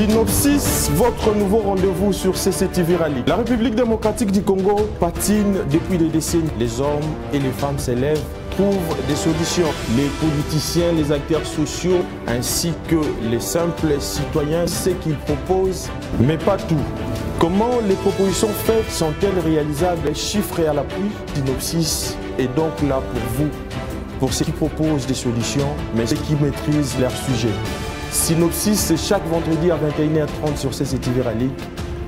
Synopsis, votre nouveau rendez-vous sur CCTV Rallye. La République démocratique du Congo patine depuis des décennies. Les hommes et les femmes s'élèvent, trouvent des solutions. Les politiciens, les acteurs sociaux, ainsi que les simples citoyens, ce qu'ils proposent, mais pas tout. Comment les propositions faites sont-elles réalisables, chiffrées à l'appui? Synopsis est donc là pour vous, pour ceux qui proposent des solutions, mais ceux qui maîtrisent leur sujet. Synopsis, c'est chaque vendredi à 21h30 sur CCTV Rallye.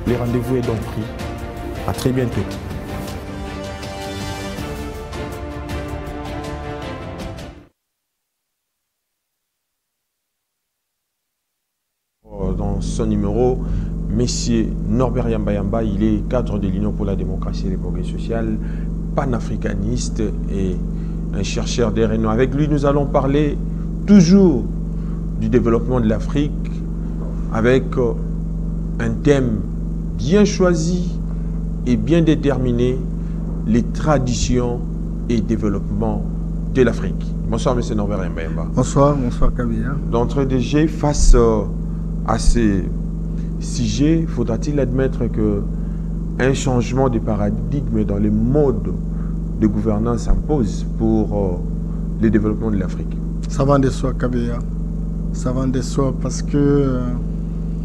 Le rendez-vous est donc pris. À très bientôt. Dans son numéro, Monsieur Norbert Yamba, il est cadre de l'Union pour la démocratie et le progrès social, panafricaniste et un chercheur des Réunions. Avec lui, nous allons parler toujours du développement de l'Afrique avec un thème bien choisi et bien déterminé, les traditions et développement de l'Afrique. Bonsoir, M. Norbert Yamba. Bonsoir Kabila. D'entrée de jeu, face à ces sujets, faudra-t-il admettre qu'un changement de paradigme dans les modes de gouvernance s'impose pour le développement de l'Afrique? Ça va de soi, Kabila. Ça va de soi parce que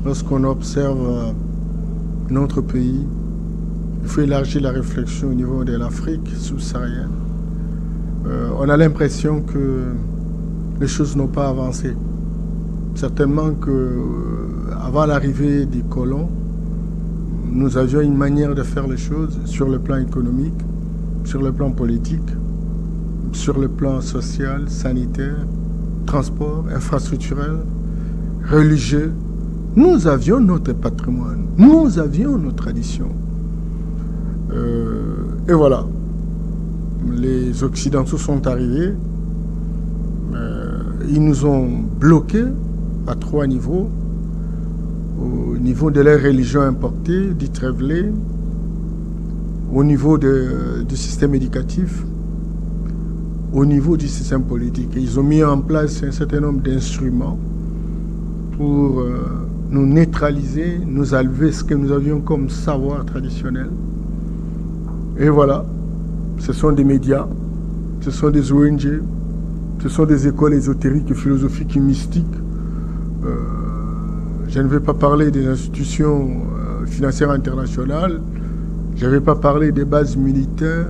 lorsqu'on observe notre pays, il faut élargir la réflexion au niveau de l'Afrique subsaharienne. On a l'impression que les choses n'ont pas avancé. Certainement qu'avant l'arrivée des colons, nous avions une manière de faire les choses sur le plan économique, sur le plan politique, sur le plan social, sanitaire, transport, infrastructurel, religieux. Nous avions notre patrimoine, nous avions nos traditions. Et voilà, les Occidentaux sont arrivés, ils nous ont bloqués à 3 niveaux. Au niveau de leur religion importée, dite révélée, au niveau du système éducatif, au niveau du système politique. Et ils ont mis en place un certain nombre d'instruments pour nous neutraliser, nous enlever ce que nous avions comme savoir traditionnel. Et voilà, ce sont des médias, ce sont des ONG, ce sont des écoles ésotériques, philosophiques et mystiques. Je ne vais pas parler des institutions financières internationales, je ne vais pas parler des bases militaires,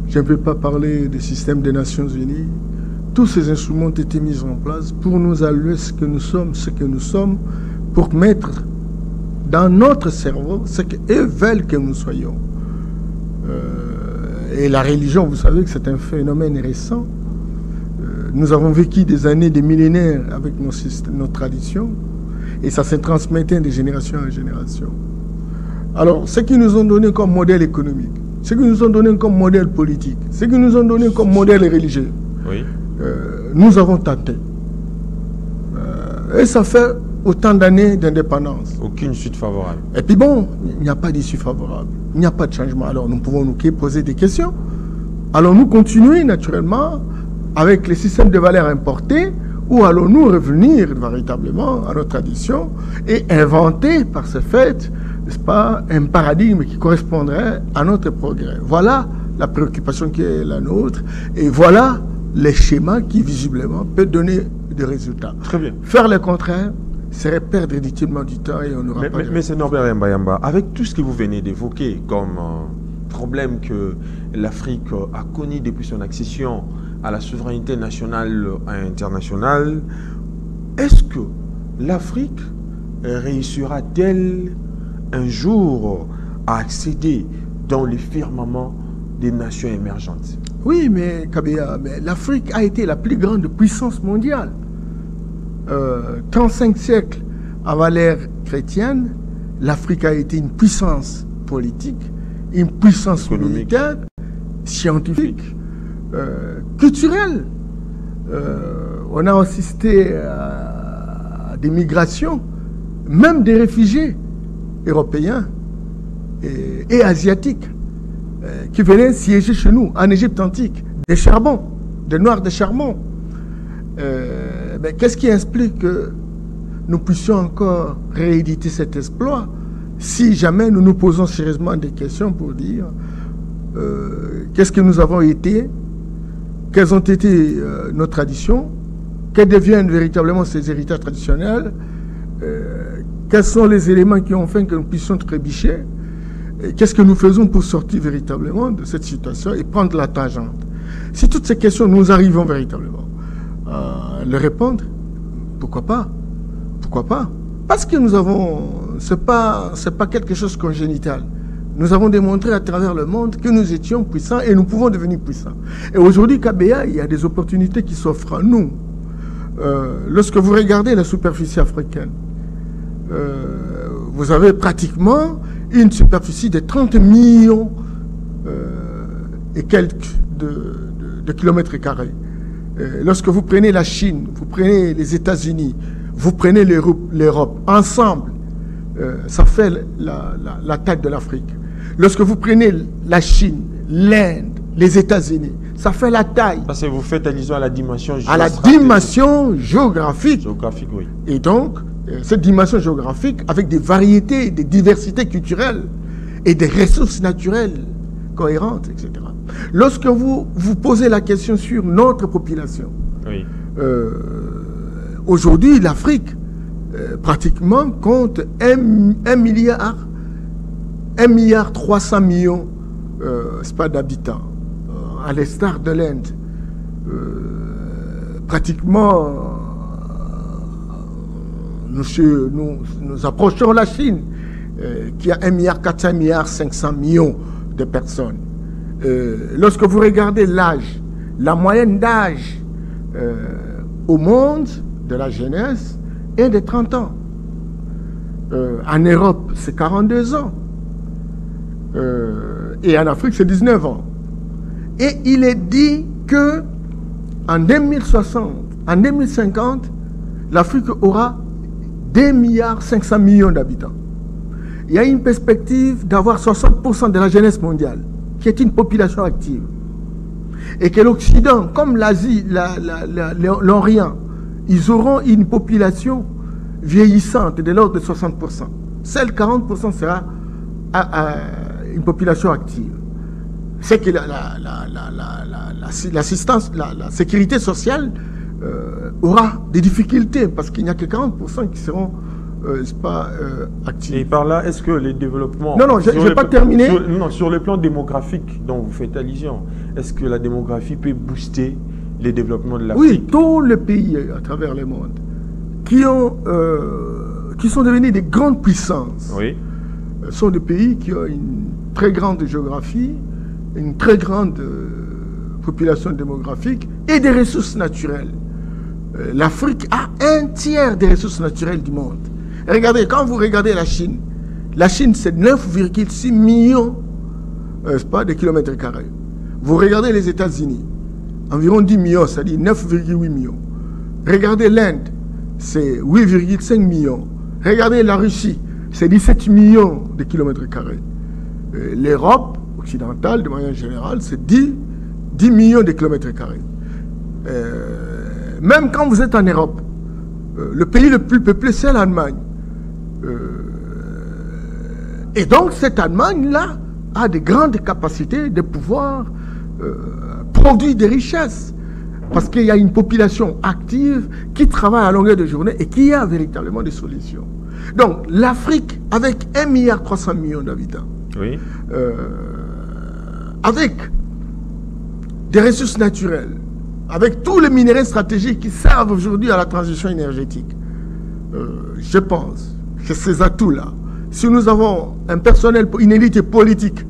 je ne vais pas parler des systèmes des Nations Unies. Tous ces instruments ont été mis en place pour nous allouer ce que nous sommes, pour mettre dans notre cerveau ce qu'eux veulent que nous soyons. Et la religion, vous savez que c'est un phénomène récent. Nous avons vécu des années, des millénaires avec nos traditions, et ça se transmettait de génération en génération. Alors, ce qu'ils nous ont donné comme modèle économique, ce qu'ils nous ont donné comme modèle politique, ce qu'ils nous ont donné comme modèle religieux, oui. Nous avons tenté. Et ça fait autant d'années d'indépendance. Aucune suite favorable. Et puis bon, il n'y a pas d'issue favorable. Il n'y a pas de changement. Alors nous pouvons nous poser des questions. Allons-nous continuer naturellement avec les systèmes de valeurs importés, ou allons-nous revenir véritablement à nos traditions et inventer par ce fait, n'est-ce pas, un paradigme qui correspondrait à notre progrès? Voilà la préoccupation qui est la nôtre, et voilà les schémas qui visiblement peuvent donner des résultats. Très bien. Faire le contraire serait perdre inutilement du temps et on n'aura pas de... Mais c'est Norbert Yamba, avec tout ce que vous venez d'évoquer comme problème que l'Afrique a connu depuis son accession à la souveraineté nationale et internationale, est-ce que l'Afrique réussira-t-elle un jour à accéder dans le firmament des nations émergentes? Oui, mais Kabila, l'Afrique a été la plus grande puissance mondiale. 35 siècles avant l'ère chrétienne, l'Afrique a été une puissance politique, une puissance militaire, scientifique, culturelle. On a assisté à des migrations, même des réfugiés européens et asiatiques qui venaient siéger chez nous, en Égypte antique, des charbons, des noirs de charbon. Mais qu'est-ce qui explique que nous puissions encore rééditer cet exploit si jamais nous nous posons sérieusement des questions pour dire qu'est-ce que nous avons été, quelles ont été nos traditions, quels deviennent véritablement ces héritages traditionnels, quels sont les éléments qui ont fait que nous puissions trébucher, qu'est-ce que nous faisons pour sortir véritablement de cette situation et prendre la tangente. Si toutes ces questions, nous arrivons véritablement à les répondre, pourquoi pas? Pourquoi pas? Parce que nous avons, c'est pas quelque chose de congénital. Nous avons démontré à travers le monde que nous étions puissants et nous pouvons devenir puissants. Et aujourd'hui, KBA, il y a des opportunités qui s'offrent à nous. Lorsque vous regardez la superficie africaine, vous avez pratiquement une superficie de 30 millions et quelques de kilomètres carrés. Lorsque vous prenez la Chine, vous prenez les États-Unis, vous prenez l'Europe, ensemble, ça fait la taille de l'Afrique. Lorsque vous prenez la Chine, l'Inde, les États-Unis, ça fait la taille. Parce que vous faites allusion à la dimension géographique. À la dimension géographique. Géographique, oui. Et donc, cette dimension géographique, avec des variétés, des diversités culturelles et des ressources naturelles cohérentes, etc. Lorsque vous posez la question sur notre population, oui. Aujourd'hui, l'Afrique, pratiquement, compte 1 milliard 300 millions d'habitants. À l'instar de l'Inde, pratiquement, nous approchons la Chine, qui a 1 milliard 400 milliards 500 millions de personnes. Lorsque vous regardez l'âge, la moyenne d'âge au monde de la jeunesse est de 30 ans. En Europe, c'est 42 ans. Et en Afrique, c'est 19 ans. Et il est dit que en 2060, en 2050, l'Afrique aura 2 milliards 500 millions d'habitants. Il y a une perspective d'avoir 60% de la jeunesse mondiale, qui est une population active. Et que l'Occident, comme l'Asie, l'Orient, ils auront une population vieillissante de l'ordre de 60%. Celle 40% sera une population active. C'est que l'assistance, la sécurité sociale aura des difficultés parce qu'il n'y a que 40% qui seront actifs. Et par là, est-ce que les développements... Non, je ne vais pas terminer. Sur le plan démographique dont vous faites allusion, est-ce que la démographie peut booster les développements de l'Afrique? Oui, tous les pays à travers le monde qui sont devenus des grandes puissances, oui, sont des pays qui ont une très grande géographie, une très grande population démographique et des ressources naturelles. L'Afrique a un tiers des ressources naturelles du monde. Regardez, quand vous regardez la Chine c'est 9,6 millions de kilomètres carrés. Vous regardez les États-Unis, environ 10 millions, c'est-à-dire 9,8 millions. Regardez l'Inde, c'est 8,5 millions. Regardez la Russie, c'est 17 millions de kilomètres carrés. L'Europe occidentale, de manière générale, c'est 10 millions de kilomètres carrés. Même quand vous êtes en Europe, le pays le plus peuplé, c'est l'Allemagne. Et donc, cette Allemagne-là a de grandes capacités de pouvoir produire des richesses. Parce qu'il y a une population active qui travaille à longueur de journée et qui a véritablement des solutions. Donc, l'Afrique, avec 1 milliard 300 millions d'habitants, oui, avec des ressources naturelles, avec tous les minéraux stratégiques qui servent aujourd'hui à la transition énergétique, je pense que ces atouts-là, si nous avons un personnel, une élite politique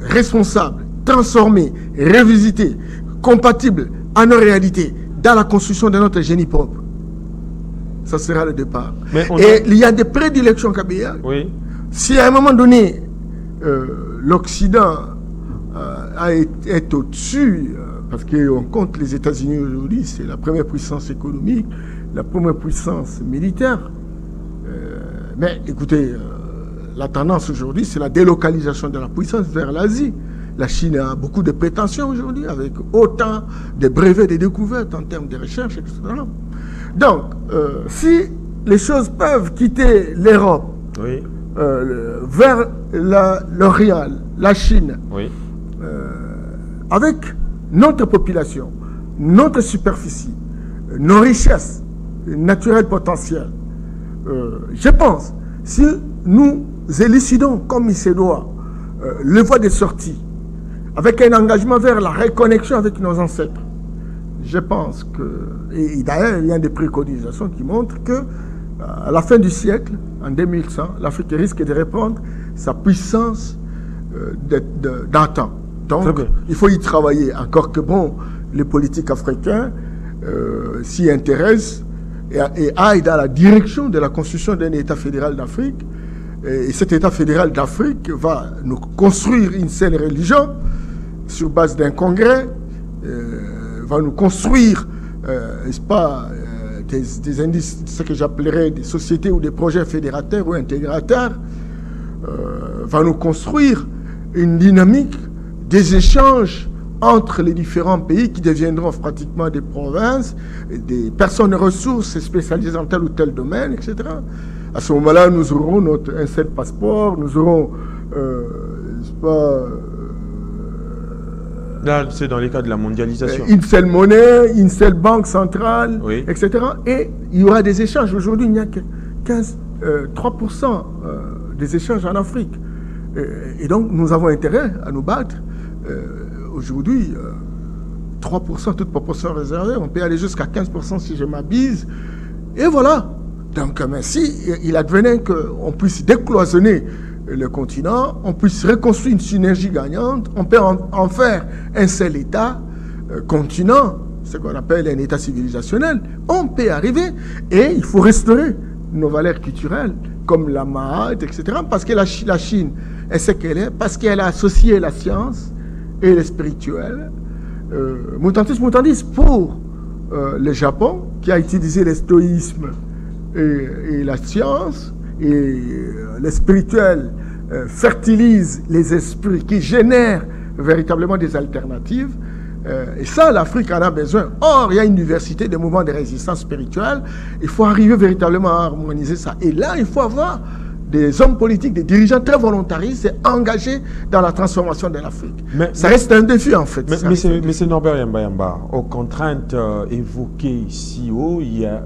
responsable, transformée, revisitée, compatible à nos réalités, dans la construction de notre génie propre, ça sera le départ. Et il y a des prédilections KBA. Oui. Si à un moment donné, l'Occident est au-dessus, parce qu'on compte les États-Unis aujourd'hui, c'est la première puissance économique, la première puissance militaire. Mais écoutez, la tendance aujourd'hui, c'est la délocalisation de la puissance vers l'Asie. La Chine a beaucoup de prétentions aujourd'hui, avec autant de brevets, de découvertes en termes de recherche, etc. Donc, si les choses peuvent quitter l'Europe Oui. Vers l'Orient, la Chine, Oui. avec notre population, notre superficie, nos richesses naturelles potentielles. Je pense, si nous élucidons comme il se doit le voie de sortie, avec un engagement vers la reconnexion avec nos ancêtres, je pense que, et d'ailleurs il y a des préconisations qui montrent que à la fin du siècle, en 2100, l'Afrique risque de reprendre sa puissance d'antan. Donc, il faut y travailler. Encore que bon, les politiques africains s'y intéressent et aillent dans la direction de la construction d'un État fédéral d'Afrique. Et cet État fédéral d'Afrique va nous construire une seule religion sur base d'un congrès, va nous construire, n'est-ce pas, des indices, ce que j'appellerais des sociétés ou des projets fédérateurs ou intégrateurs, va nous construire une dynamique des échanges entre les différents pays qui deviendront pratiquement des provinces, des personnes ressources spécialisées dans tel ou tel domaine, etc. À ce moment-là, nous aurons un seul passeport, nous aurons, n'est-ce pas, là, c'est dans les cas de la mondialisation. Une seule monnaie, une seule banque centrale, oui. etc. Et il y aura des échanges. Aujourd'hui, il n'y a que 3% des échanges en Afrique. Et donc, nous avons intérêt à nous battre. Aujourd'hui, 3%, toute proportion réservée. On peut aller jusqu'à 15% si je m'abuse. Et voilà. Donc, si il advenait qu'on puisse décloisonner le continent, on puisse reconstruire une synergie gagnante, on peut en faire un seul État, continent, ce qu'on appelle un État civilisationnel, on peut arriver et il faut restaurer nos valeurs culturelles comme la Mahat, etc. Parce que la Chine est ce qu'elle est, parce qu'elle a associé la science et le spirituel. Mutandis pour le Japon, qui a utilisé le stoïsme et la science, et le spirituel fertilise les esprits qui génèrent véritablement des alternatives. Et ça, l'Afrique en a besoin. Or, il y a une diversité de mouvements de résistance spirituelle. Il faut arriver véritablement à harmoniser ça. Et là, il faut avoir des hommes politiques, des dirigeants très volontaristes et engagés dans la transformation de l'Afrique. Ça reste un défi, en fait. Mais c'est Norbert Yamba, aux contraintes évoquées ici haut, il y a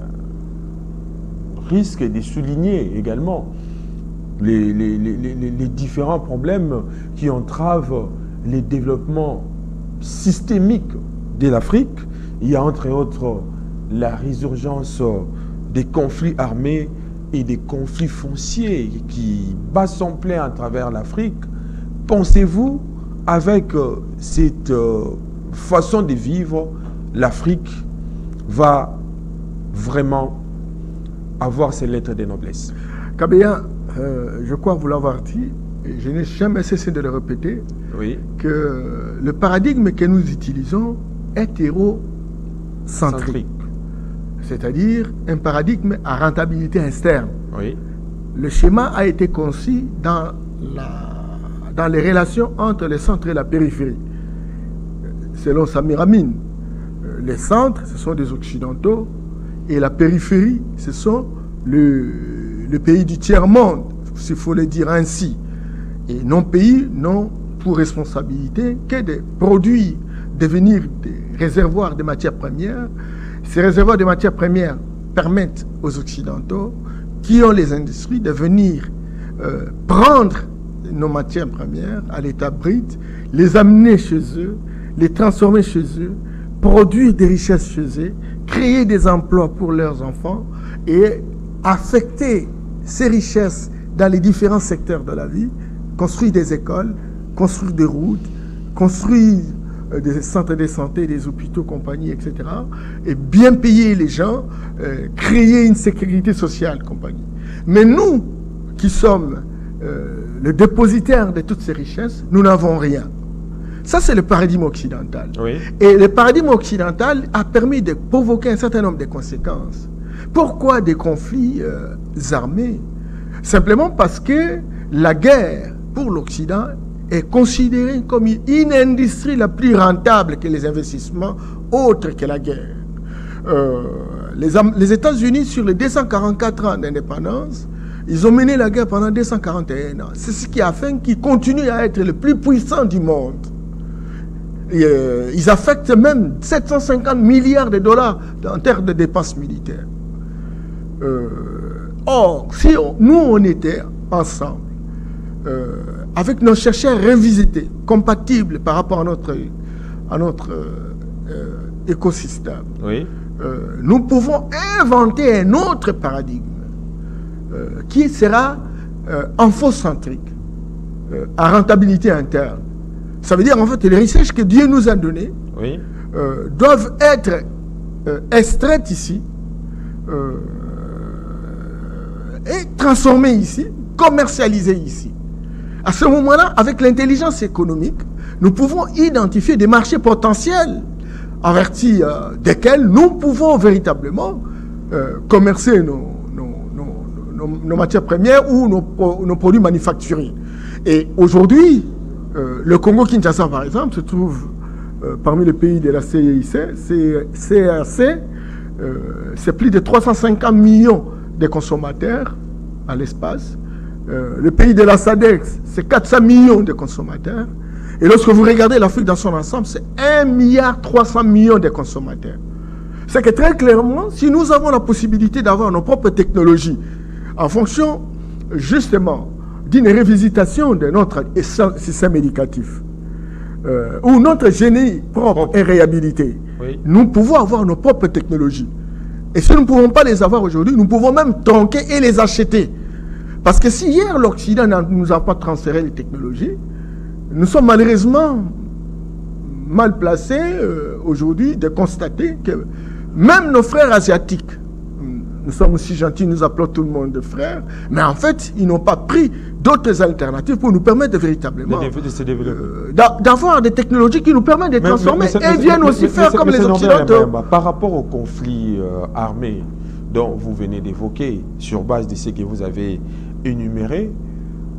risque de souligner également les différents problèmes qui entravent les développements systémiques de l'Afrique. Il y a entre autres la résurgence des conflits armés et des conflits fonciers qui battent son plein à travers l'Afrique. Pensez-vous, avec cette façon de vivre, l'Afrique va vraiment avoir ses lettres de noblesse? Kabea, je crois vous l'avoir dit, et je n'ai jamais cessé de le répéter, oui, que le paradigme que nous utilisons est hétérocentrique. C'est-à-dire un paradigme à rentabilité externe. Oui. Le schéma a été conçu dans les relations entre le centre et la périphérie. Selon Samir Amin, les centres, ce sont des Occidentaux, et la périphérie, ce sont le pays du tiers-monde, s'il faut le dire ainsi. Et nos pays n'ont pour responsabilité que de produire, devenir des réservoirs de matières premières. Ces réservoirs de matières premières permettent aux Occidentaux, qui ont les industries, de venir prendre nos matières premières à l'état brut, les amener chez eux, les transformer chez eux, produire des richesses chez eux, créer des emplois pour leurs enfants et affecter ces richesses dans les différents secteurs de la vie, construire des écoles, construire des routes, construire des centres de santé, des hôpitaux, compagnie, etc. Et bien payer les gens, créer une sécurité sociale, compagnie. Mais nous, qui sommes le dépositaire de toutes ces richesses, nous n'avons rien. Ça, c'est le paradigme occidental. Oui. Et le paradigme occidental a permis de provoquer un certain nombre de conséquences. Pourquoi des conflits armés? Simplement parce que la guerre, pour l'Occident, est considérée comme une industrie la plus rentable que les investissements autres que la guerre. les États-Unis, sur les 244 ans d'indépendance, ils ont mené la guerre pendant 241 ans. C'est ce qui a fait qu'ils continuent à être le plus puissant du monde. Et, ils affectent même 750 milliards de dollars en termes de dépenses militaires. Or, si nous, on était ensemble, avec nos chercheurs revisités, compatibles par rapport à notre écosystème, oui. Nous pouvons inventer un autre paradigme qui sera infocentrique, à rentabilité interne. Ça veut dire, en fait, les recherches que Dieu nous a données oui. Doivent être extraites ici et transformées ici, commercialisées ici. À ce moment-là, avec l'intelligence économique, nous pouvons identifier des marchés potentiels en vertu desquels nous pouvons véritablement commercer nos matières premières ou nos produits manufacturiers. Et aujourd'hui, le Congo-Kinshasa, par exemple, se trouve parmi les pays de la CIC, CRC, c'est plus de 350 millions de consommateurs à l'espace. Le pays de la SADC, c'est 400 millions de consommateurs. Et lorsque vous regardez l'Afrique dans son ensemble, c'est 1,3 milliard de consommateurs. C'est que très clairement, si nous avons la possibilité d'avoir nos propres technologies en fonction justement d'une révisitation de notre système éducatif ou notre génie propre et réhabilité, oui. Nous pouvons avoir nos propres technologies. Et si nous ne pouvons pas les avoir aujourd'hui, nous pouvons même tronquer et les acheter. Parce que si hier l'Occident ne nous a pas transféré les technologies, nous sommes malheureusement mal placés aujourd'hui de constater que même nos frères asiatiques, nous sommes aussi gentils, nous appelons tout le monde de frères, mais en fait, ils n'ont pas pris d'autres alternatives pour nous permettre véritablement d'avoir des technologies qui nous permettent de transformer et viennent aussi faire comme les Occidentaux. Par rapport au conflit armé dont vous venez d'évoquer, sur base de ce que vous avez énuméré,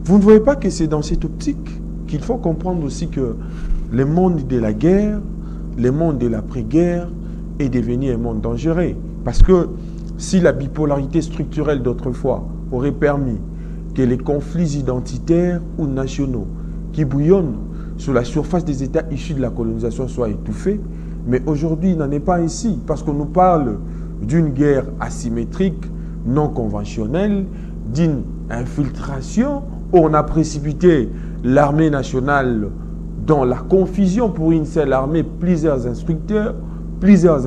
vous ne voyez pas que c'est dans cette optique qu'il faut comprendre aussi que le monde de la guerre, le monde de l'après-guerre est devenu un monde dangereux. Parce que si la bipolarité structurelle d'autrefois aurait permis que les conflits identitaires ou nationaux qui bouillonnent sur la surface des États issus de la colonisation soient étouffés, mais aujourd'hui il n'en est pas ainsi, parce qu'on nous parle d'une guerre asymétrique, non conventionnelle, d'une infiltration où on a précipité l'armée nationale dans la confusion pour une seule armée, plusieurs instructeurs, plusieurs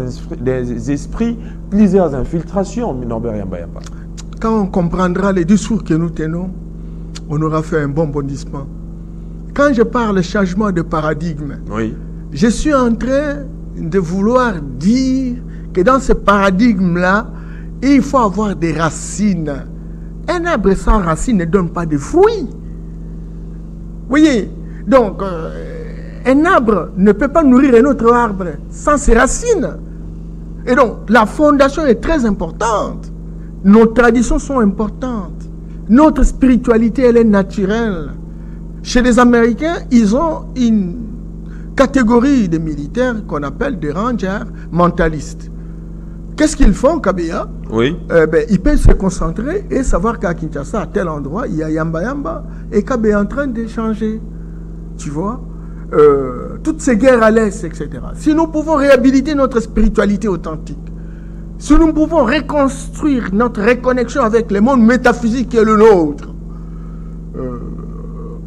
esprits, plusieurs infiltrations. Norbert Yamba-Yamba. Quand on comprendra les discours que nous tenons, on aura fait un bon bondissement. Quand je parle de changement de paradigme, oui. Je suis en train de vouloir dire que dans ce paradigme-là, il faut avoir des racines. Un arbre sans racines ne donne pas de fruits. Vous voyez, donc, un arbre ne peut pas nourrir un autre arbre sans ses racines. Et donc, la fondation est très importante. Nos traditions sont importantes. Notre spiritualité, elle est naturelle. Chez les Américains, ils ont une catégorie de militaires qu'on appelle des rangers mentalistes. Qu'est-ce qu'ils font, Kabea? Oui. Ils peuvent se concentrer et savoir qu'à Kinshasa, à tel endroit, il y a Yamba-Yamba et Kabea est en train d'échanger. Tu vois, toutes ces guerres à l'Est, etc. Si nous pouvons réhabiliter notre spiritualité authentique, si nous pouvons reconstruire notre reconnexion avec le monde métaphysique qui est le nôtre,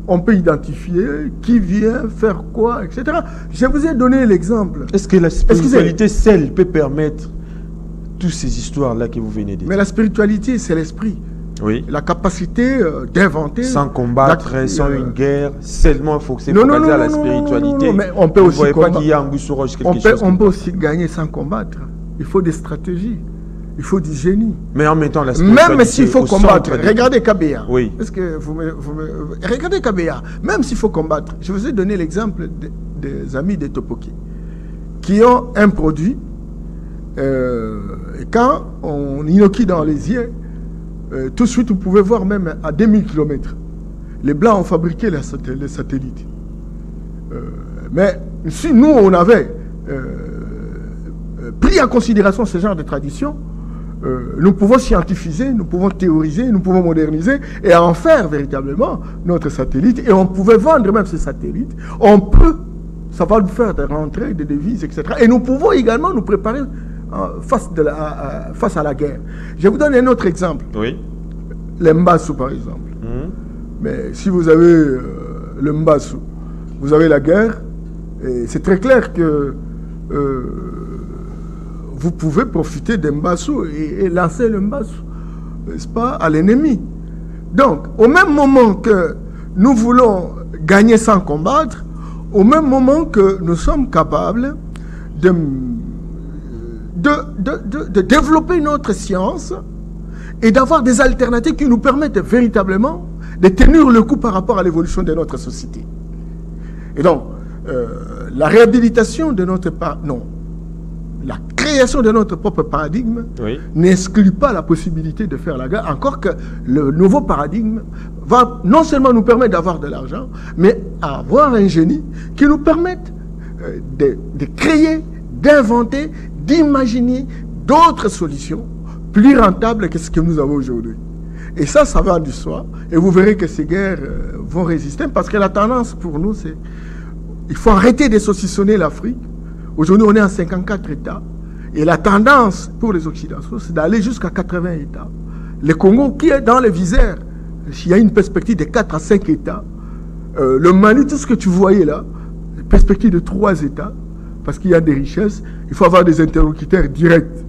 on peut identifier qui vient faire quoi, etc. Je vous ai donné l'exemple. Est-ce que la spiritualité seule peut permettre toutes ces histoires-là que vous venez de dire? Mais la spiritualité, c'est l'esprit. Oui. La capacité d'inventer. Sans combattre, sans une guerre, seulement il faut que c'est focalisé à la spiritualité. Non, mais on peut aussi pas qu'il y a un Goussouroche quelque chose. On peut aussi gagner sans combattre. Il faut des stratégies. Il faut du génie. Mais en mettant la spiritualité. Même s'il faut combattre. Regardez Kabea. Oui. Est-ce que regardez Kabea. Même s'il faut combattre. Je vous ai donné l'exemple des amis de Topoki qui ont un produit. Quand on inoquille dans les yeux, tout de suite, vous pouvez voir même à 2000 km. Les Blancs ont fabriqué les satellites. Mais si nous, on avait pris en considération ce genre de tradition, nous pouvons scientifiser, nous pouvons théoriser, nous pouvons moderniser et en faire véritablement notre satellite. Et on pouvait vendre même ces satellites. On peut, ça va nous faire des rentrées, des devises, etc. Et nous pouvons également nous préparer face à la guerre. Je vous donne un autre exemple. Oui. Les Mbassou, par exemple. Mais si vous avez le Mbassou, vous avez la guerre, et c'est très clair que vous pouvez profiter des Mbassou et lancer le Mbassou, n'est-ce pas, à l'ennemi. Donc, au même moment que nous voulons gagner sans combattre, au même moment que nous sommes capables de développer notre science et d'avoir des alternatives qui nous permettent véritablement de tenir le coup par rapport à l'évolution de notre société. Et donc, la réhabilitation de notre la création de notre propre paradigme n'exclut pas la possibilité de faire la guerre, encore que le nouveau paradigme va non seulement nous permettre d'avoir de l'argent, mais avoir un génie qui nous permette de créer, d'inventer, d'imaginer d'autres solutions plus rentables que ce que nous avons aujourd'hui. Et ça va du soi. Et vous verrez que ces guerres vont résister, parce que la tendance pour nous, c'est il faut arrêter de saucissonner l'Afrique. Aujourd'hui, on est en 54 États. Et la tendance pour les Occidentaux, c'est d'aller jusqu'à 80 États. Le Congo, qui est dans les visères, il y a une perspective de 4 à 5 États. Le Mali, tout ce que tu voyais là, perspective de 3 États, parce qu'il y a des richesses, il faut avoir des interlocuteurs directs.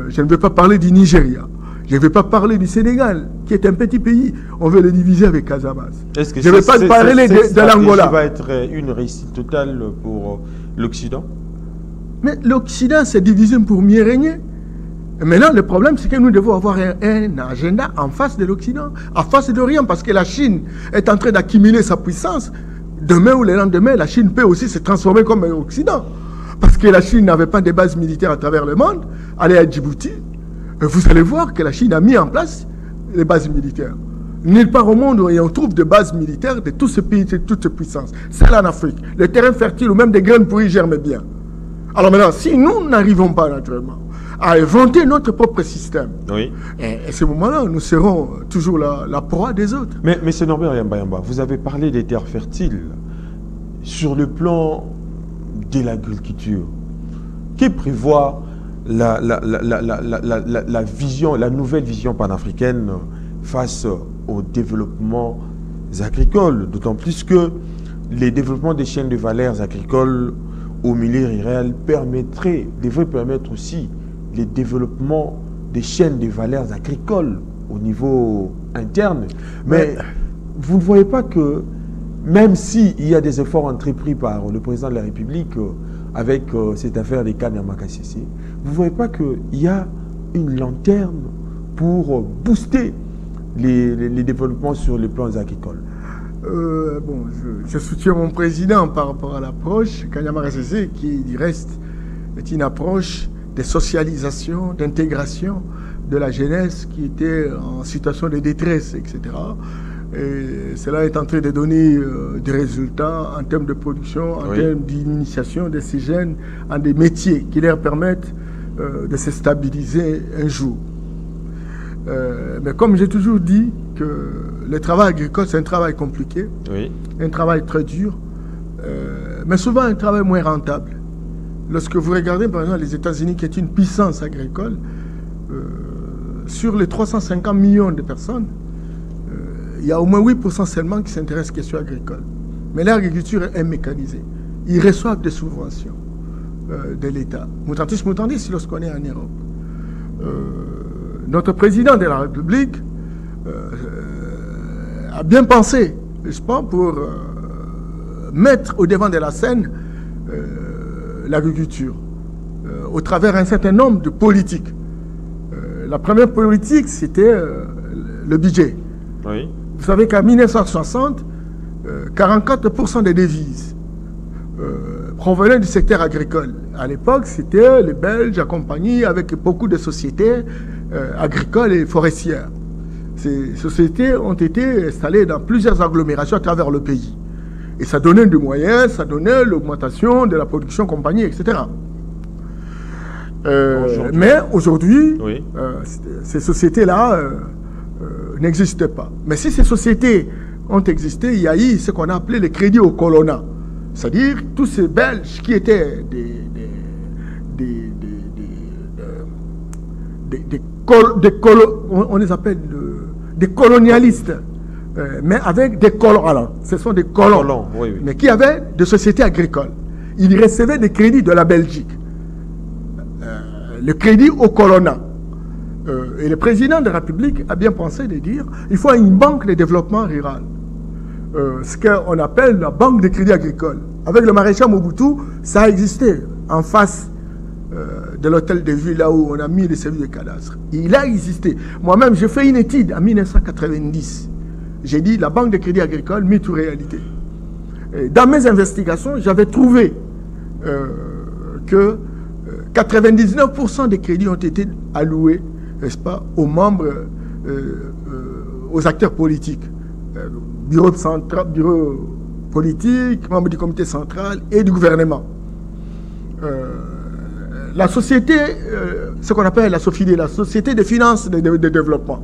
Je ne vais pas parler du Nigeria. Je ne vais pas parler du Sénégal, qui est un petit pays. On veut le diviser avec Casamance. Je ne vais pas parler de l'Angola. Ça va être une réussite totale pour l'Occident? Mais l'Occident s'est divisé pour mieux régner. Et maintenant, le problème, c'est que nous devons avoir un agenda en face de l'Occident, en face de l'Orient, parce que la Chine est en train d'accumuler sa puissance. Demain ou le lendemain, la Chine peut aussi se transformer comme l'Occident. Parce que la Chine n'avait pas de bases militaires à travers le monde. Allez à Djibouti, vous allez voir que la Chine a mis en place les bases militaires. Nulle part au monde où on trouve des bases militaires de tous ces pays, de toutes ces puissances. C'est là en Afrique. Les terrains fertiles ou même des graines pour y germer bien. Alors maintenant, si nous n'arrivons pas naturellement à inventer notre propre système, à ce moment-là, nous serons toujours la proie des autres. Mais M. Norbert Yamba, vous avez parlé des terres fertiles. Sur le plan de l'agriculture, qui prévoit la nouvelle vision panafricaine face au développement agricole, d'autant plus que les développements des chaînes de valeurs agricoles au milieu rural devrait permettre aussi le développement des chaînes de valeurs agricoles au niveau interne. Mais vous ne voyez pas que, même s'il y a des efforts entrepris par le président de la République avec cette affaire des Kanyama-Kassisi, vous ne voyez pas qu'il y a une lanterne pour booster les développements sur les plans agricoles? Je soutiens mon président par rapport à l'approche Kanyama-Kassisi, qui du reste est une approche de socialisation, d'intégration de la jeunesse qui était en situation de détresse, etc. Et cela est en train de donner des résultats en termes de production, en termes d'initiation de ces jeunes en des métiers qui leur permettent de se stabiliser un jour. Mais comme j'ai toujours dit que le travail agricole, c'est un travail compliqué, un travail très dur, mais souvent un travail moins rentable. Lorsque vous regardez par exemple les États-Unis, qui est une puissance agricole, sur les 350 millions de personnes, il y a au moins 8% seulement qui s'intéressent aux questions agricoles. Mais l'agriculture est mécanisée. Ils reçoivent des subventions de l'État. Mutandis, lorsqu'on est en Europe. Notre président de la République a bien pensé, n'est-ce pas, pour mettre au devant de la scène l'agriculture, au travers d'un certain nombre de politiques. La première politique, c'était le budget. Vous savez qu'en 1960, 44% des devises provenaient du secteur agricole. À l'époque, c'était les Belges accompagnés avec beaucoup de sociétés agricoles et forestières. Ces sociétés ont été installées dans plusieurs agglomérations à travers le pays. Et ça donnait des moyens, ça donnait l'augmentation de la production compagnie, etc. Mais aujourd'hui, oui. Ces sociétés-là n'existent pas. Mais si ces sociétés ont existé, il y a eu ce qu'on a appelé les crédits au colonna. C'est-à-dire tous ces Belges qui étaient on les appelle des colonialistes, mais avec des colons. Alors, ce sont des colons, oui, oui. mais qui avaient des sociétés agricoles. Ils recevaient des crédits de la Belgique. Le crédit au colonna. Et le président de la République a bien pensé de dire il faut une banque de développement rural. Ce qu'on appelle la banque de crédit agricole. Avec le maréchal Mobutu, ça a existé en face de l'hôtel de ville, là où on a mis les services de cadastre. Il a existé. Moi-même, j'ai fait une étude en 1990. J'ai dit la banque de crédit agricole, mythe ou réalité. Et dans mes investigations, j'avais trouvé que 99% des crédits ont été alloués, n'est-ce pas, aux membres, aux acteurs politiques. Bureau politique, membres du comité central et du gouvernement. La société, ce qu'on appelle la SOFIDE, la Société des finances de développement.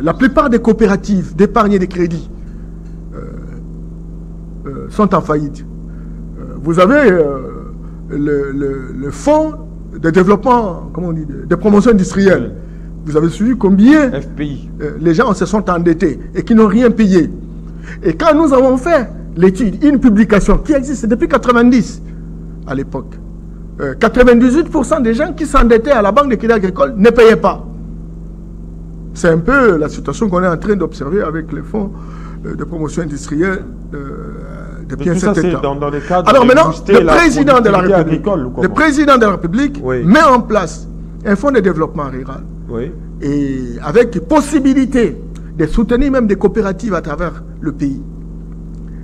La plupart des coopératives d'épargne et de crédit sont en faillite. Vous avez le fonds de développement, comment on dit, de promotion industrielle. Vous avez suivi combien FPI. Les gens se sont endettés et qui n'ont rien payé. Et quand nous avons fait l'étude, une publication qui existe depuis 90 à l'époque, 98% des gens qui s'endettaient à la banque de crédit agricole ne payaient pas. C'est un peu la situation qu'on est en train d'observer avec les fonds de promotion industrielle depuis un certain temps. Dans le cadre alors maintenant, le président de la République oui. met en place un fonds de développement rural. Oui. Et avec possibilité de soutenir même des coopératives à travers le pays.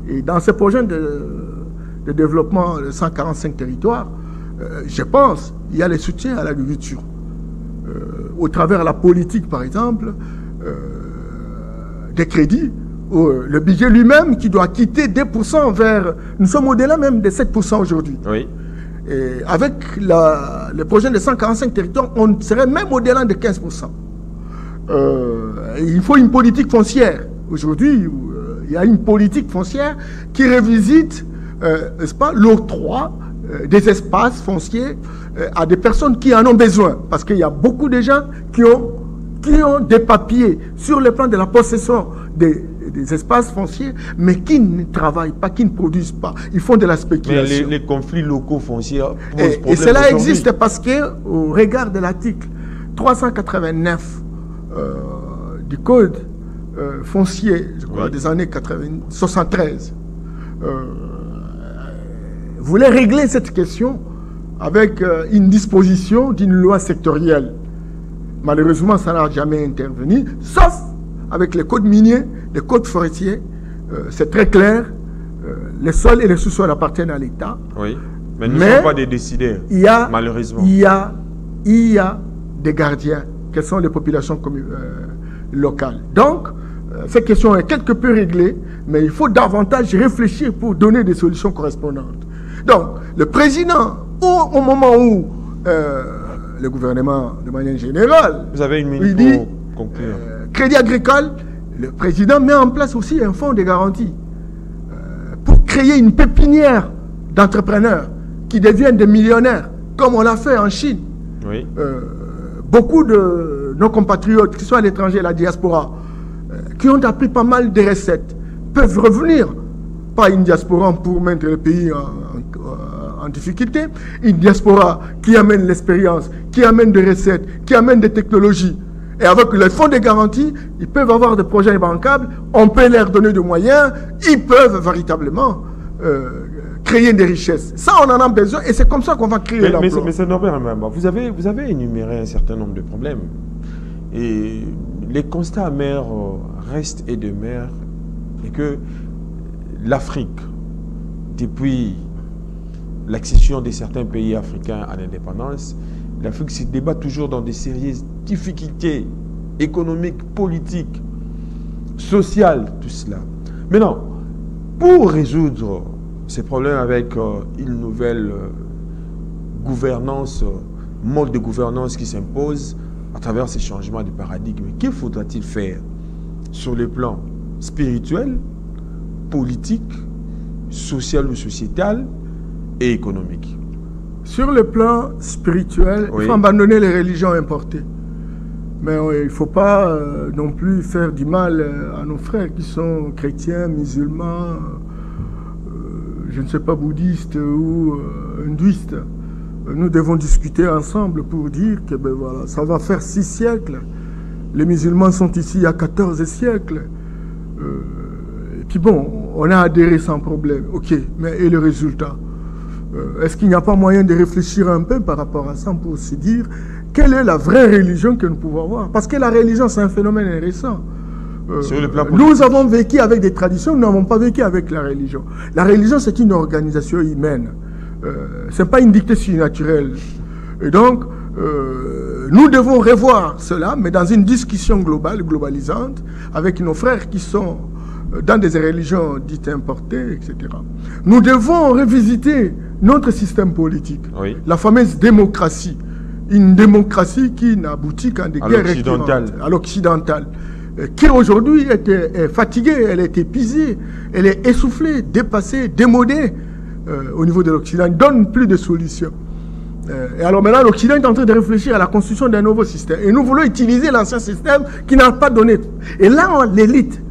Et dans ce projet de développement de 145 territoires, je pense il y a les soutiens à l'agriculture. Au travers de la politique, par exemple, des crédits, le budget lui-même qui doit quitter 2% vers... Nous sommes au-delà même de 7% aujourd'hui. Oui. Et avec le projet de 145 territoires, on serait même au-delà de 15%. Il faut une politique foncière. Aujourd'hui, il y a une politique foncière qui revisite, n'est-ce pas, l'octroi des espaces fonciers à des personnes qui en ont besoin. Parce qu'il y a beaucoup de gens qui ont des papiers sur le plan de la possession des espaces fonciers, mais qui ne travaillent pas, qui ne produisent pas. Ils font de la spéculation. Mais les conflits locaux fonciers posent problème. Et cela existe parce qu'au regard de l'article 389 du Code foncier, je crois, oui. des années 73, voulait régler cette question avec une disposition d'une loi sectorielle. Malheureusement, ça n'a jamais intervenu, sauf avec les codes miniers, les codes forestiers. C'est très clair, les sols et les sous-sols appartiennent à l'État. Oui, mais nous ne sommes pas des décideurs, malheureusement. Il y a des gardiens, qui sont les populations locales. Donc, cette question est quelque peu réglée, mais il faut davantage réfléchir pour donner des solutions correspondantes. Donc, le président, au moment où le gouvernement, de manière générale, vous avez une minute pour conclure. Crédit agricole, le président met en place aussi un fonds de garantie pour créer une pépinière d'entrepreneurs qui deviennent des millionnaires, comme on l'a fait en Chine. Oui. Beaucoup de nos compatriotes qui sont à l'étranger, la diaspora, qui ont appris pas mal de recettes, peuvent revenir. Pas une diaspora pour mettre le pays en difficulté, une diaspora qui amène l'expérience, qui amène des recettes, qui amène des technologies. Et avec le fonds de garantie, ils peuvent avoir des projets bancables, on peut leur donner des moyens, ils peuvent véritablement créer des richesses. Ça, on en a besoin et c'est comme ça qu'on va créer l'emploi. Mais c'est Norbert Mbamba, vous avez énuméré un certain nombre de problèmes. Et les constats amers restent et demeurent, et que l'Afrique, depuis l'accession de certains pays africains à l'indépendance, l'Afrique se débat toujours dans des sérieuses difficultés économiques, politiques, sociales, tout cela. Maintenant, pour résoudre ces problèmes avec une nouvelle gouvernance, mode de gouvernance qui s'impose à travers ces changements de paradigme. Que faudra-t-il faire sur le plan spirituel, politique, social ou sociétal et économique? Sur le plan spirituel, il faut abandonner les religions importées. Mais il ne faut pas non plus faire du mal à nos frères qui sont chrétiens, musulmans, je ne sais pas, bouddhistes ou hindouistes. Nous devons discuter ensemble pour dire que ben voilà, ça va faire 6 siècles. Les musulmans sont ici il y a 14 siècles. Et puis bon, on a adhéré sans problème. Ok, mais et le résultat? Est-ce qu'il n'y a pas moyen de réfléchir un peu par rapport à ça pour se dire quelle est la vraie religion que nous pouvons avoir? Parce que la religion, c'est un phénomène récent. Sur le plan nous avons vécu avec des traditions, nous n'avons pas vécu avec la religion. La religion, c'est une organisation humaine. Ce n'est pas une dictée surnaturelle. Et donc, nous devons revoir cela, mais dans une discussion globale, globalisante, avec nos frères qui sont dans des religions dites importées, etc. Nous devons revisiter notre système politique, la fameuse démocratie. Une démocratie qui n'aboutit qu'à des guerres récurrentes, à l'occidentale, qui aujourd'hui est fatiguée, elle est épuisée, elle est essoufflée, dépassée, démodée au niveau de l'Occident, ne donne plus de solutions. Et alors maintenant, l'Occident est en train de réfléchir à la construction d'un nouveau système. Et nous voulons utiliser l'ancien système qui n'a pas donné. Et là, l'élite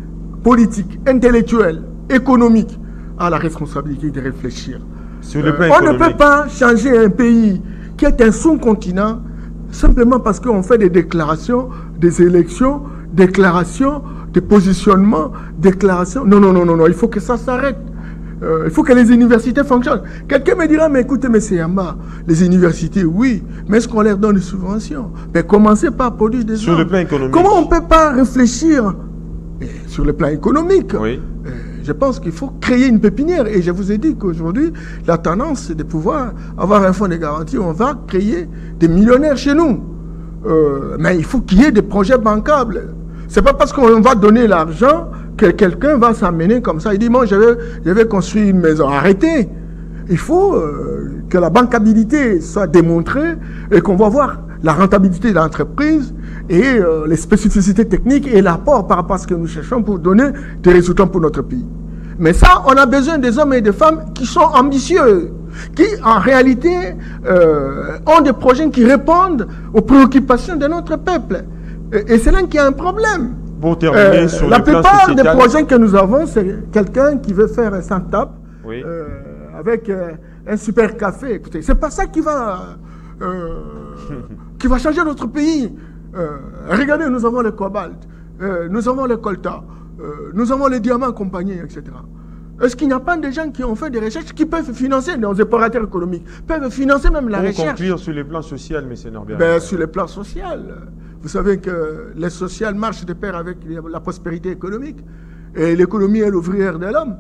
politique, intellectuelle, économique a la responsabilité de réfléchir. Sur le plan on ne peut pas changer un pays qui est un sous-continent simplement parce qu'on fait des déclarations, des élections, déclarations, des positionnements, déclarations. Non, non, non, non, non, il faut que ça s'arrête. Il faut que les universités fonctionnent. Quelqu'un me dira, mais écoutez, M. Yamba, les universités, oui, mais est-ce qu'on leur donne des subventions? Mais commencez par produire des Sur le plan économique. Comment on ne peut pas réfléchir sur le plan économique? Je pense qu'il faut créer une pépinière. Et je vous ai dit qu'aujourd'hui, la tendance, c'est de pouvoir avoir un fonds de garantie. On va créer des millionnaires chez nous. Mais il faut qu'il y ait des projets bancables. Ce n'est pas parce qu'on va donner l'argent que quelqu'un va s'amener comme ça. Il dit, moi, je vais construire une maison. Arrêtez. Il faut que la bancabilité soit démontrée et qu'on va voir la rentabilité de l'entreprise et les spécificités techniques et l'apport par rapport à ce que nous cherchons pour donner des résultats pour notre pays. Mais ça, on a besoin des hommes et des femmes qui sont ambitieux, qui en réalité ont des projets qui répondent aux préoccupations de notre peuple. Et c'est là qu'il y a un problème. Pour terminer sur la le plan plupart sociétal, des projets que nous avons, c'est quelqu'un qui veut faire un start-up avec un super café. Écoutez, c'est pas ça qui va changer notre pays. Regardez, nous avons le cobalt, nous avons le coltan, nous avons les diamants compagnie, etc. Est-ce qu'il n'y a pas des gens qui ont fait des recherches qui peuvent financer, nos opérateurs économiques, peuvent financer même la recherche? Pour conclure sur le plan social, M. Norbert. Ben, sur le plan social, vous savez que le social marche de pair avec la prospérité économique. Et l'économie est l'ouvrière de l'homme.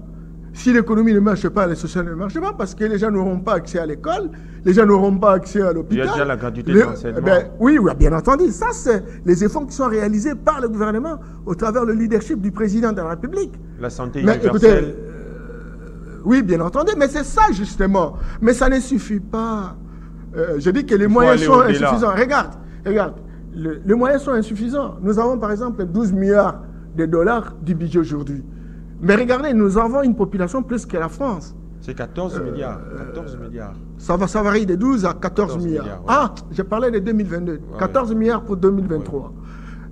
Si l'économie ne marche pas, le social ne marche pas, parce que les gens n'auront pas accès à l'école, les gens n'auront pas accès à l'hôpital. Il y a déjà la gratuité de l'enseignement. Oui, bien entendu. Ça, c'est les efforts qui sont réalisés par le gouvernement au travers le leadership du président de la République. La santé universelle. universelle. Oui, bien entendu, mais c'est ça justement. Mais ça ne suffit pas. Je dis que les moyens sont insuffisants. Regarde, les moyens sont insuffisants. Nous avons par exemple 12 milliards de dollars du budget aujourd'hui. Mais regardez, nous avons une population plus que la France. C'est 14 milliards. 14 milliards. Ça varie de 12 à 14 milliards. Ouais. Ah, j'ai parlé de 2022. Ouais, 14 milliards pour 2023. Ouais.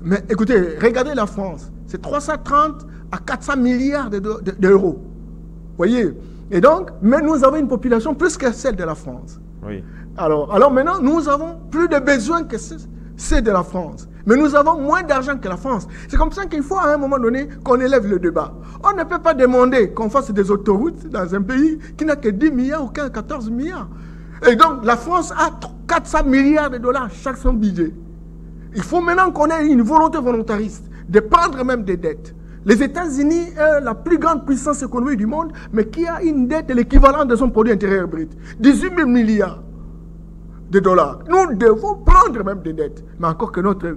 Mais écoutez, regardez la France. C'est 330 à 400 milliards d'euros. Vous voyez? Et donc, mais nous avons une population plus que celle de la France. Oui. Alors maintenant, nous avons plus de besoins que celle de la France. Mais nous avons moins d'argent que la France. C'est comme ça qu'il faut à un moment donné qu'on élève le débat. On ne peut pas demander qu'on fasse des autoroutes dans un pays qui n'a que 10 milliards ou 14 milliards. Et donc la France a 400 milliards de dollars chaque son budget. Il faut maintenant qu'on ait une volonté volontariste de prendre même des dettes. Les États-Unis est la plus grande puissance économique du monde, mais qui a une dette l'équivalent de son produit intérieur brut. 18 000 milliards. de dollars. Nous devons prendre même des dettes. Mais encore que notre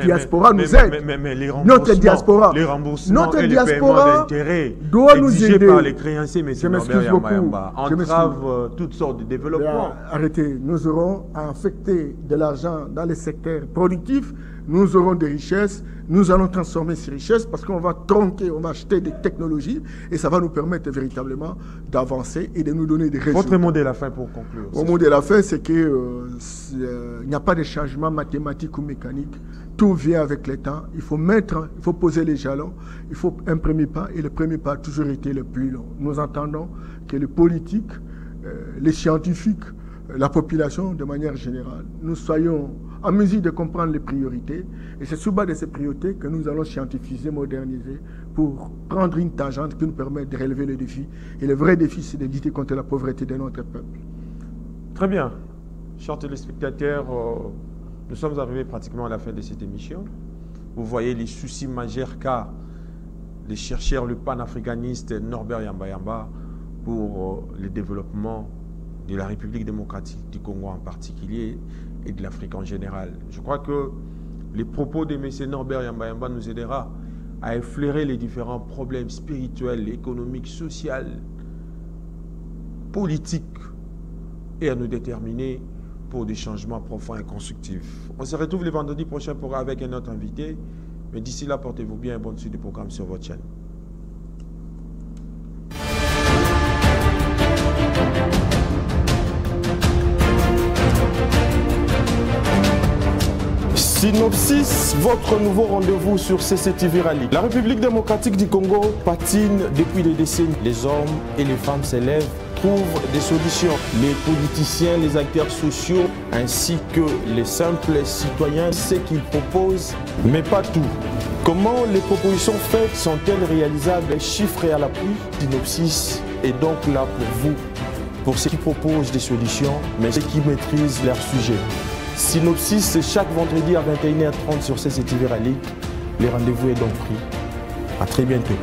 diaspora nous aide. Mais les notre diaspora, les remboursements notre et diaspora les paiements d'intérêts doit nous aider. Par les créanciers, mais je m'excuse beaucoup. Entravent toutes sortes de développements. Arrêtez. Nous aurons à affecter de l'argent dans les secteurs productifs. Nous aurons des richesses, nous allons transformer ces richesses parce qu'on va tronquer, on va acheter des technologies et ça va nous permettre véritablement d'avancer et de nous donner des résultats. Votre mot de la fin pour conclure. Mon mot de la fin, c'est qu'il n'y a pas de changement mathématique ou mécanique. Tout vient avec le temps. Il faut poser les jalons, il faut un premier pas et le premier pas a toujours été le plus long. Nous entendons que les politiques, les scientifiques, la population de manière générale, nous soyons en mesure de comprendre les priorités et c'est sous bas de ces priorités que nous allons scientifiser, moderniser pour prendre une tangente qui nous permet de relever le défi. Et le vrai défi, c'est de lutter contre la pauvreté de notre peuple. Très bien. Chers téléspectateurs, nous sommes arrivés pratiquement à la fin de cette émission. Vous voyez les soucis majeurs qu'a le chercheur, le panafricaniste Norbert Yamba pour le développement de la République démocratique du Congo en particulier et de l'Afrique en général. Je crois que les propos de M. Norbert Yamba nous aidera à effleurer les différents problèmes spirituels, économiques, sociaux, politiques et à nous déterminer pour des changements profonds et constructifs. On se retrouve le vendredi prochain avec un autre invité. Mais d'ici là, portez-vous bien et bonne suite de programme sur votre chaîne. Synopsis, votre nouveau rendez-vous sur CCTV Rally. La République démocratique du Congo patine depuis des décennies. Les hommes et les femmes s'élèvent, trouvent des solutions. Les politiciens, les acteurs sociaux, ainsi que les simples citoyens, ce qu'ils proposent, mais pas tout. Comment les propositions faites sont-elles réalisables, chiffrées à l'appui? Synopsis est donc là pour vous, pour ceux qui proposent des solutions, mais ceux qui maîtrisent leur sujet. Synopsis, c'est chaque vendredi à 21h30 sur CCTV Rally. Le rendez-vous est donc pris. À très bientôt.